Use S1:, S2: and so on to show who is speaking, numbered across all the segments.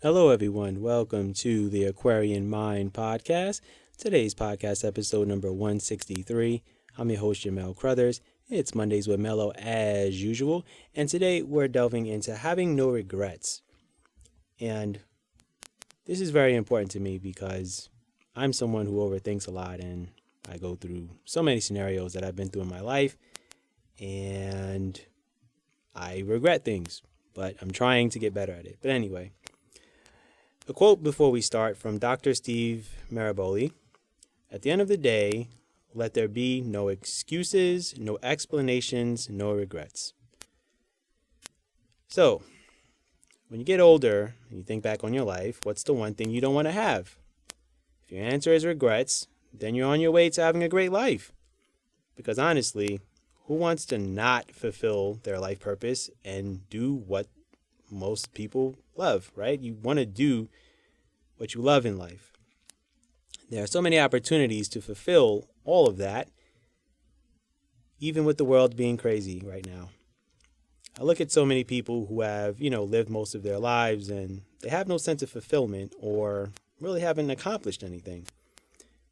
S1: Hello, everyone. Welcome to the Aquarian Mind podcast. Today's podcast episode number 163. I'm your host, Jamel Crothers. It's Mondays with Mello as usual. And today we're delving into having no regrets. And this is very important to me because I'm someone who overthinks a lot and I go through so many scenarios that I've been through in my life and I regret things, but I'm trying to get better at it. But anyway, a quote before we start from Dr. Steve Maraboli. At the end of the day, let there be no excuses, no explanations, no regrets. So, when you get older and you think back on your life, what's the one thing you don't want to have? If your answer is regrets, then you're on your way to having a great life. Because honestly, who wants to not fulfill their life purpose and do what most people love, right? You want to do what you love in life. There are so many opportunities to fulfill all of that, even with the world being crazy right now. I look at so many people who have, lived most of their lives and they have no sense of fulfillment or really haven't accomplished anything.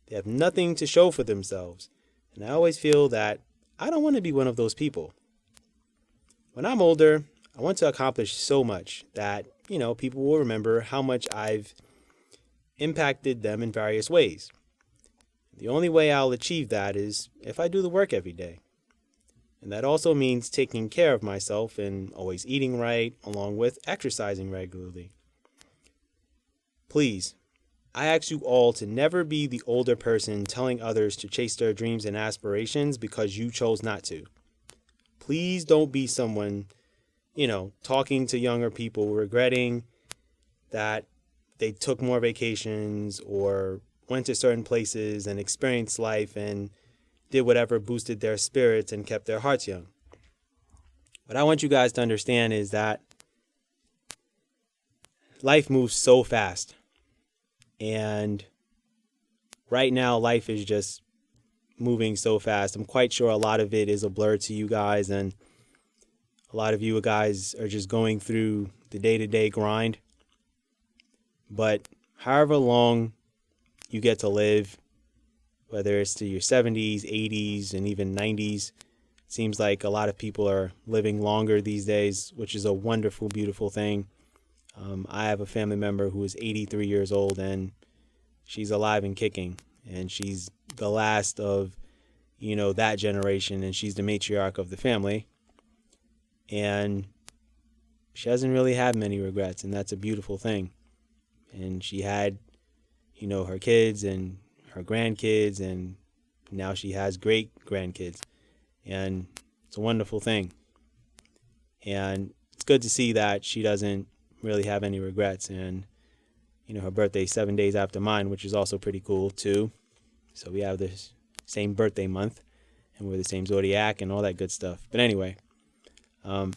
S1: They have nothing to show for themselves. And I always feel that I don't want to be one of those people. When I'm older, I want to accomplish so much that, people will remember how much I've impacted them in various ways. The only way I'll achieve that is if I do the work every day. And that also means taking care of myself and always eating right, along with exercising regularly. Please, I ask you all to never be the older person telling others to chase their dreams and aspirations because you chose not to. Please don't be someone, talking to younger people, regretting that they took more vacations or went to certain places and experienced life and did whatever boosted their spirits and kept their hearts young. What I want you guys to understand is that life moves so fast. And right now, life is just moving so fast. I'm quite sure a lot of it is a blur to you guys, and a lot of you guys are just going through the day-to-day grind. But however long you get to live, whether it's to your 70s, 80s, and even 90s, it seems like a lot of people are living longer these days, which is a wonderful, beautiful thing. I have a family member who is 83 years old, and she's alive and kicking, and she's the last of, that generation, and she's the matriarch of the family. And she hasn't really had many regrets, and that's a beautiful thing. And she had, her kids and her grandkids, and now she has great grandkids. And it's a wonderful thing. And it's good to see that she doesn't really have any regrets. And, her birthday's 7 days after mine, which is also pretty cool too. So we have this same birthday month, and we're the same zodiac and all that good stuff. But anyway, I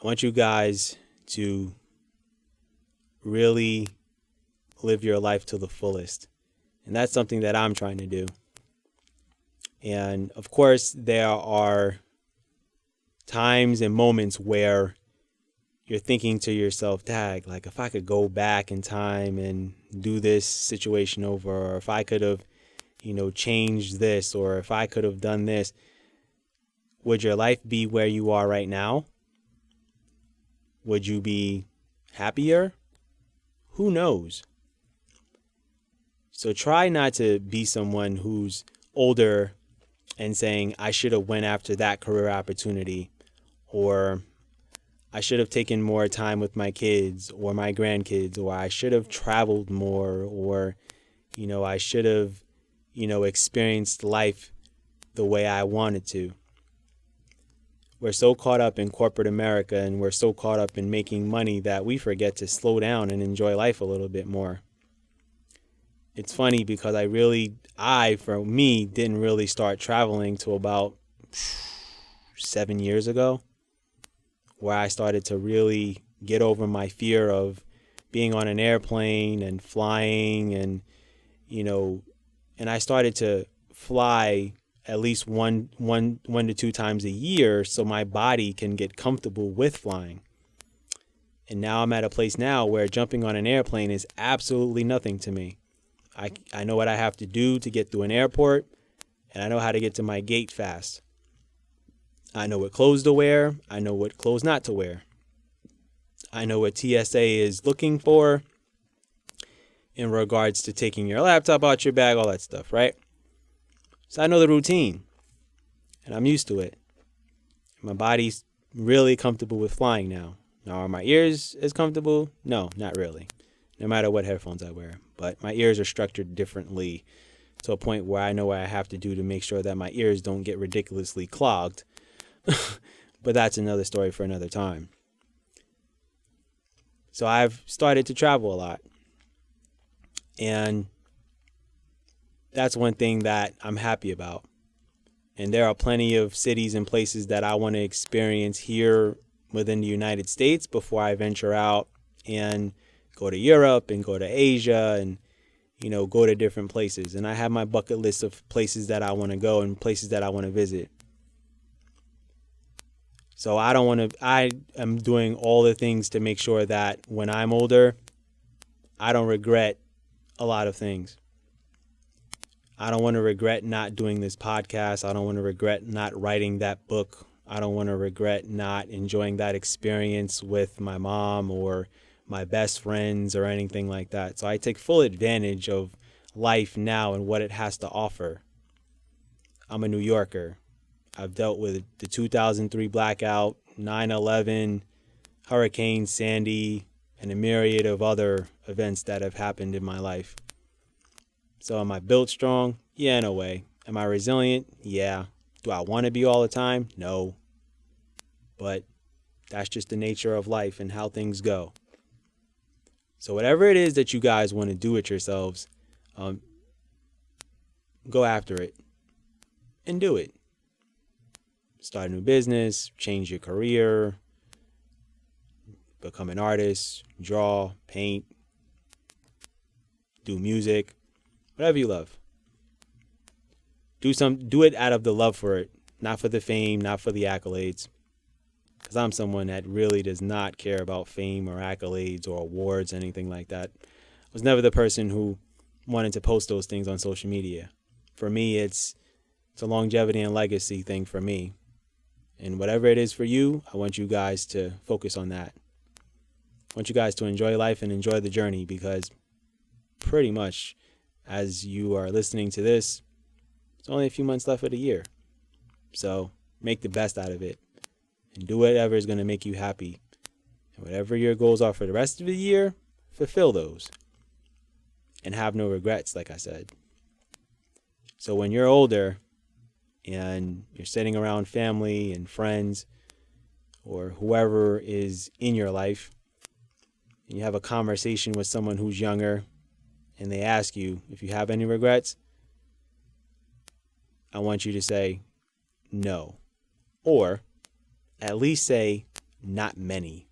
S1: want you guys to really live your life to the fullest. And that's something that I'm trying to do. And of course, there are times and moments where you're thinking to yourself, dag, like if I could go back in time and do this situation over, or if I could have, changed this, or if I could have done this, would your life be where you are right now? Would you be happier? Who knows? So try not to be someone who's older and saying, I should have went after that career opportunity, or I should have taken more time with my kids or my grandkids, or I should have traveled more, or, I should have, experienced life the way I wanted to. We're so caught up in corporate America, and we're so caught up in making money that we forget to slow down and enjoy life a little bit more. It's funny because for me, didn't really start traveling till about 7 years ago, where I started to really get over my fear of being on an airplane and flying, and, and I started to fly at least one to two times a year so my body can get comfortable with flying. And now I'm at a place now where jumping on an airplane is absolutely nothing to me. I know what I have to do to get through an airport, and I know how to get to my gate fast. I know what clothes to wear. I know what clothes not to wear. I know what TSA is looking for in regards to taking your laptop out your bag, all that stuff, right? So I know the routine, and I'm used to it. My body's really comfortable with flying now. Now, are my ears as comfortable? No, not really, no matter what headphones I wear. But my ears are structured differently to a point where I know what I have to do to make sure that my ears don't get ridiculously clogged. But that's another story for another time. So I've started to travel a lot. And that's one thing that I'm happy about. And there are plenty of cities and places that I want to experience here within the United States before I venture out and go to Europe and go to Asia and, go to different places. And I have my bucket list of places that I want to go and places that I want to visit. So I am doing all the things to make sure that when I'm older, I don't regret a lot of things. I don't want to regret not doing this podcast. I don't want to regret not writing that book. I don't want to regret not enjoying that experience with my mom or my best friends or anything like that. So I take full advantage of life now and what it has to offer. I'm a New Yorker. I've dealt with the 2003 blackout, 9/11, Hurricane Sandy, and a myriad of other events that have happened in my life. So am I built strong? Yeah, in a way. Am I resilient? Yeah. Do I want to be all the time? No. But that's just the nature of life and how things go. So whatever it is that you guys want to do with yourselves, go after it and do it. Start a new business, change your career, become an artist, draw, paint, do music, whatever you love. Do it out of the love for it, not for the fame, not for the accolades. Because I'm someone that really does not care about fame or accolades or awards, anything like that. I was never the person who wanted to post those things on social media. For me, it's a longevity and legacy thing for me. And whatever it is for you, I want you guys to focus on that. I want you guys to enjoy life and enjoy the journey, because pretty much as you are listening to this, it's only a few months left of the year. So make the best out of it and do whatever is going to make you happy. And whatever your goals are for the rest of the year, fulfill those and have no regrets, like I said. So when you're older and you're sitting around family and friends or whoever is in your life, and you have a conversation with someone who's younger and they ask you if you have any regrets, I want you to say no, or at least say not many.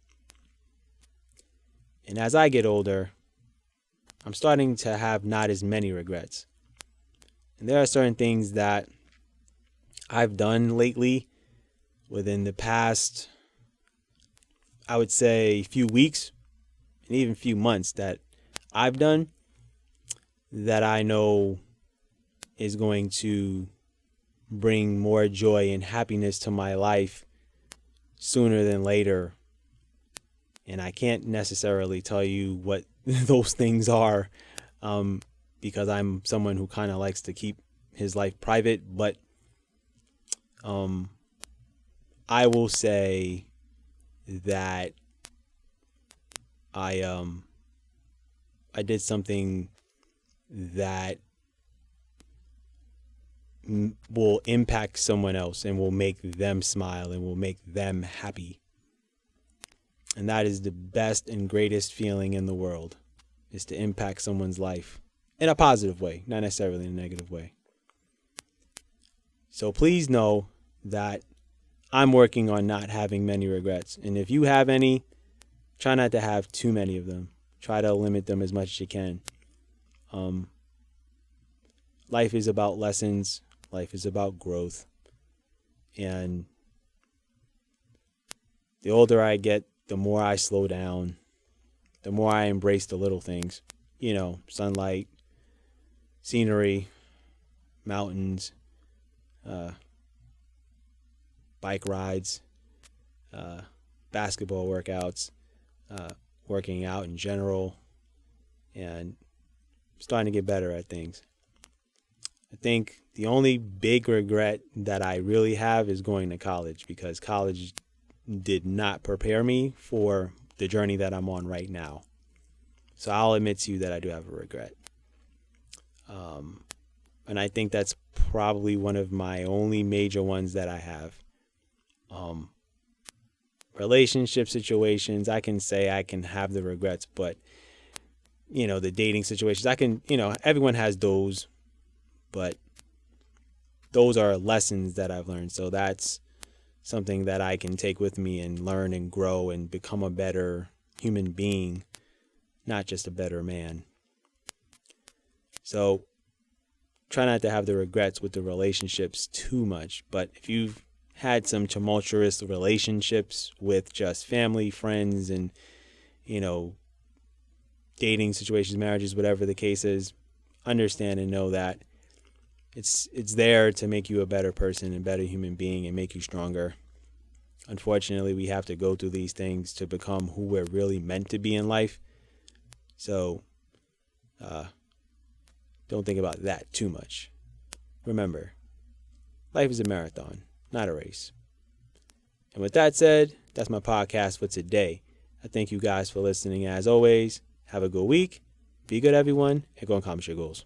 S1: And as I get older, I'm starting to have not as many regrets. And there are certain things that I've done lately within the past, I would say, few weeks and even few months that I've done that I know is going to bring more joy and happiness to my life sooner than later. And I can't necessarily tell you what those things are because I'm someone who kind of likes to keep his life private. But I will say that I did something that will impact someone else and will make them smile and will make them happy. And that is the best and greatest feeling in the world, is to impact someone's life in a positive way, not necessarily in a negative way. So please know that I'm working on not having many regrets. And if you have any, try not to have too many of them. Try to limit them as much as you can. Life is about lessons. Life is about growth. And the older I get, the more I slow down, the more I embrace the little things, sunlight, scenery, mountains, bike rides, basketball workouts, working out in general, and starting to get better at things. I think the only big regret that I really have is going to college, because college did not prepare me for the journey that I'm on right now. So I'll admit to you that I do have a regret. And I think that's probably one of my only major ones that I have. Relationship situations, I can say I can have the regrets, but the dating situations, I can, everyone has those, but those are lessons that I've learned. So that's something that I can take with me and learn and grow and become a better human being, not just a better man. So try not to have the regrets with the relationships too much. But if you've had some tumultuous relationships with just family, friends, and, dating situations, marriages, whatever the case is, understand and know that it's there to make you a better person and better human being and make you stronger. Unfortunately, we have to go through these things to become who we're really meant to be in life. So don't think about that too much. Remember, life is a marathon, not a race. And with that said, that's my podcast for today. I thank you guys for listening. As always, have a good week. Be good, everyone, and go and accomplish your goals.